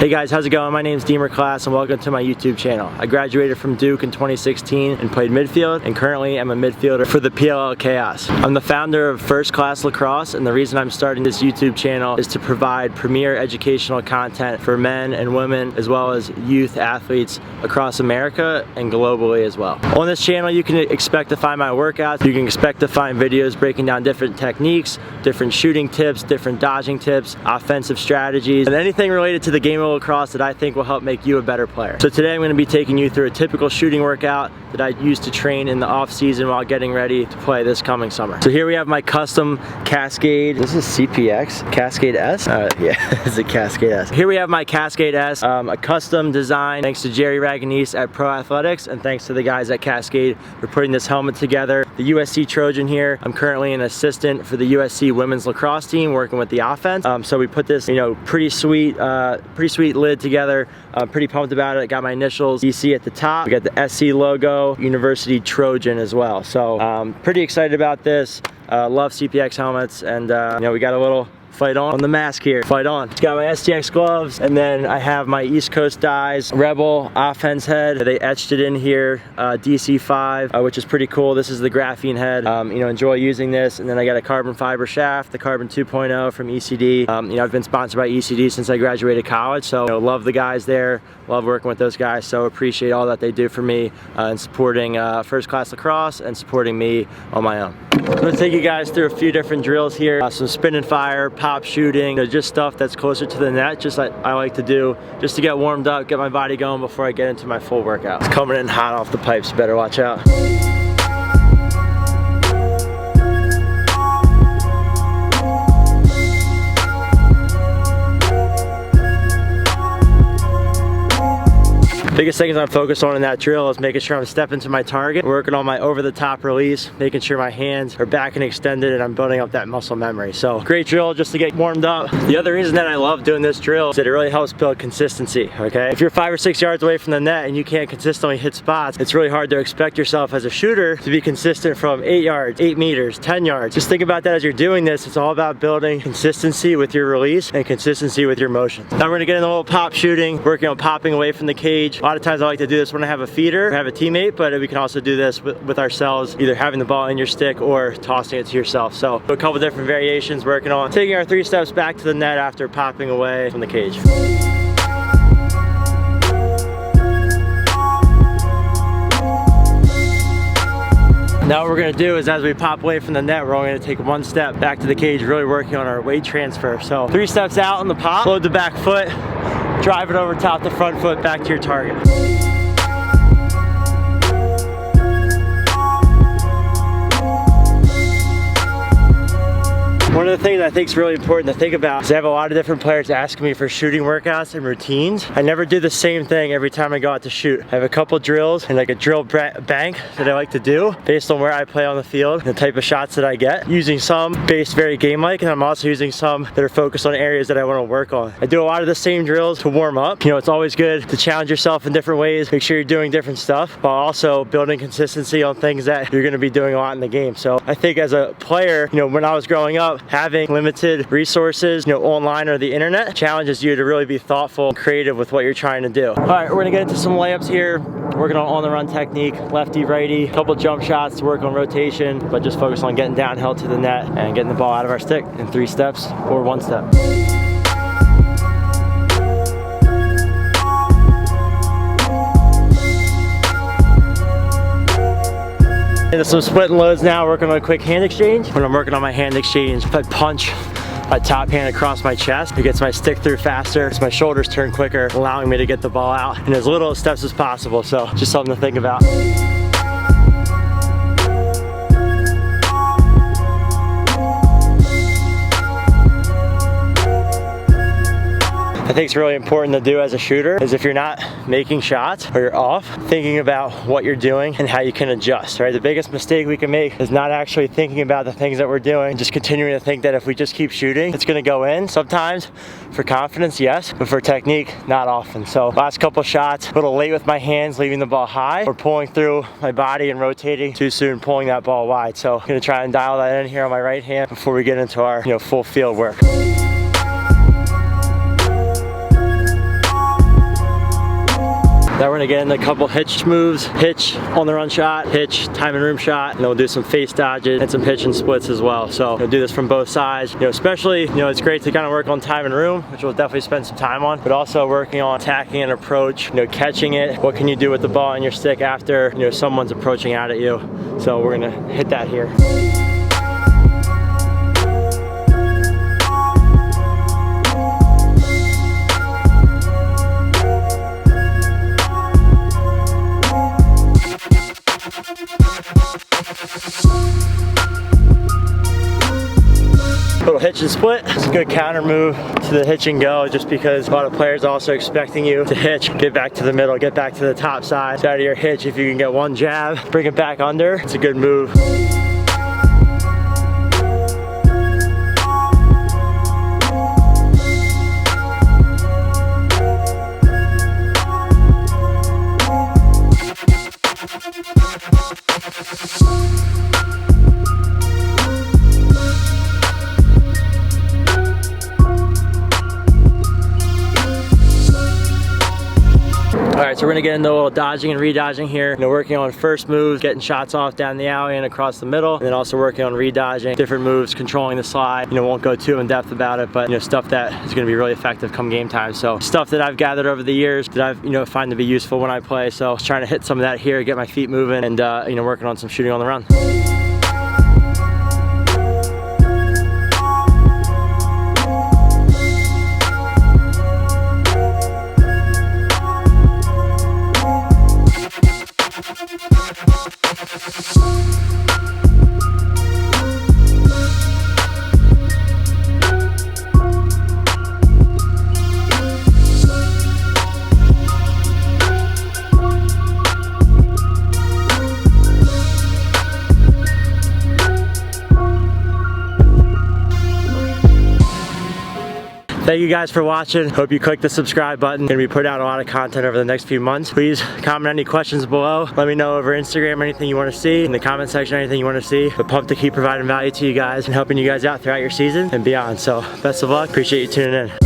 Hey guys, how's it going? My name's Deemer and welcome to my YouTube channel. I graduated from Duke in 2016 and played midfield, and currently I'm a midfielder for the PLL Chaos. I'm the founder of First Class Lacrosse, and the reason I'm starting this YouTube channel is to provide premier educational content for men and women as well as youth athletes across America and globally as well. On this channel you can expect to find my workouts, you can expect to find videos breaking down different techniques, different shooting tips, different dodging tips, offensive strategies, and anything related to the game of lacrosse that I think will help make you a better player. So today I'm going to be taking you through a typical shooting workout that I use to train in the off season while getting ready to play this coming summer. So here we have my custom Cascade. This is CPX Cascade S? Yeah, it's a Cascade S. Here we have my Cascade S, a custom design thanks to Jerry Raganese at Pro Athletics, and thanks to the guys at Cascade for putting this helmet together. The USC Trojan here. I'm currently an assistant for the USC women's lacrosse team working with the offense. So we put this, pretty sweet lid together. I'm pretty pumped about it. Got my initials DC at the top. We got the SC logo, University Trojan as well. So pretty excited about this. Love CPX helmets, and we got a little fight on the mask here. Fight on. Got my STX gloves, and then I have my East Coast dyes Rebel offense head. They etched it in here, DC5, which is pretty cool. This is the graphene head. Enjoy using this. And then I got a carbon fiber shaft, the Carbon 2.0 from ECD. I've been sponsored by ECD since I graduated college, so love the guys there. Love working with those guys, so appreciate all that they do for me and supporting First Class Lacrosse and supporting me on my own. So I'm gonna take you guys through a few different drills here. Some spin and fire, pop shooting, just stuff that's closer to the net, just like I like to do, just to get warmed up, get my body going before I get into my full workout. It's coming in hot off the pipes, you better watch out. Biggest things I'm focused on in that drill is making sure I'm stepping to my target, working on my over-the-top release, making sure my hands are back and extended, and I'm building up that muscle memory. So great drill just to get warmed up. The other reason that I love doing this drill is that it really helps build consistency, okay? If you're 5 or 6 yards away from the net and you can't consistently hit spots, it's really hard to expect yourself as a shooter to be consistent from 8 yards, 8 meters, 10 yards. Just think about that as you're doing this. It's all about building consistency with your release and consistency with your motion. Now we're gonna get in a little pop shooting, working on popping away from the cage. A lot of times I like to do this when I have a feeder or have a teammate, but we can also do this with ourselves, either having the ball in your stick or tossing it to yourself. So a couple different variations working on taking our 3 steps back to the net after popping away from the cage. Now what we're gonna do is as we pop away from the net, we're only gonna take 1 step back to the cage, really working on our weight transfer. So 3 steps out on the pop, load the back foot, drive it over top the front foot back to your target. One of the things I think is really important to think about is I have a lot of different players asking me for shooting workouts and routines. I never do the same thing every time I go out to shoot. I have a couple drills and like a drill bank that I like to do based on where I play on the field and the type of shots that I get. Using some based very game-like, and I'm also using some that are focused on areas that I want to work on. I do a lot of the same drills to warm up. It's always good to challenge yourself in different ways, make sure you're doing different stuff, while also building consistency on things that you're going to be doing a lot in the game. So I think as a player, when I was growing up, having limited resources, online or the internet, challenges you to really be thoughtful and creative with what you're trying to do. All right, we're gonna get into some layups here, working on the run technique, lefty, righty, couple jump shots to work on rotation, but just focus on getting downhill to the net and getting the ball out of our stick in 3 steps or 1 step. Into some split and loads now, working on a quick hand exchange. When I'm working on my hand exchange, if I punch my top hand across my chest, it gets my stick through faster, so my shoulders turn quicker, allowing me to get the ball out in as little steps as possible. So just something to think about. I think it's really important to do as a shooter is if you're not making shots or you're off, thinking about what you're doing and how you can adjust, right? The biggest mistake we can make is not actually thinking about the things that we're doing, just continuing to think that if we just keep shooting, it's gonna go in. Sometimes for confidence, yes, but for technique, not often. So last couple shots, a little late with my hands, leaving the ball high, or pulling through my body and rotating too soon, pulling that ball wide. So I'm gonna try and dial that in here on my right hand before we get into our full field work. Now we're gonna get into a couple hitch moves, hitch on the run shot, hitch time and room shot, and then we'll do some face dodges and some hitch and splits as well. So we'll do this from both sides. You know, especially, you know, it's great to kind of work on time and room, which we'll definitely spend some time on, but also working on attacking and approach, you know, catching it. What can you do with the ball and your stick after, you know, someone's approaching out at you? So we're gonna hit that here. Little hitch and split. It's a good counter move to the hitch and go, just because a lot of players are also expecting you to hitch, get back to the middle, get back to the top side. So out of your hitch, if you can get one jab, bring it back under, it's a good move. Alright, so we're gonna get into a little dodging and re-dodging here. You know, working on first moves, getting shots off down the alley and across the middle, and then also working on re-dodging, different moves, controlling the slide. You know, won't go too in depth about it, but you know, stuff that is gonna be really effective come game time. So stuff that I've gathered over the years that I've, you know, find to be useful when I play. So just trying to hit some of that here, get my feet moving, and you know, working on some shooting on the run. Thank you guys for watching. Hope you click the subscribe button. Gonna be putting out a lot of content over the next few months. Please comment any questions below. Let me know over Instagram anything you want to see, in the comment section anything you want to see. But pumped to keep providing value to you guys and helping you guys out throughout your season and beyond. So best of luck. Appreciate you tuning in.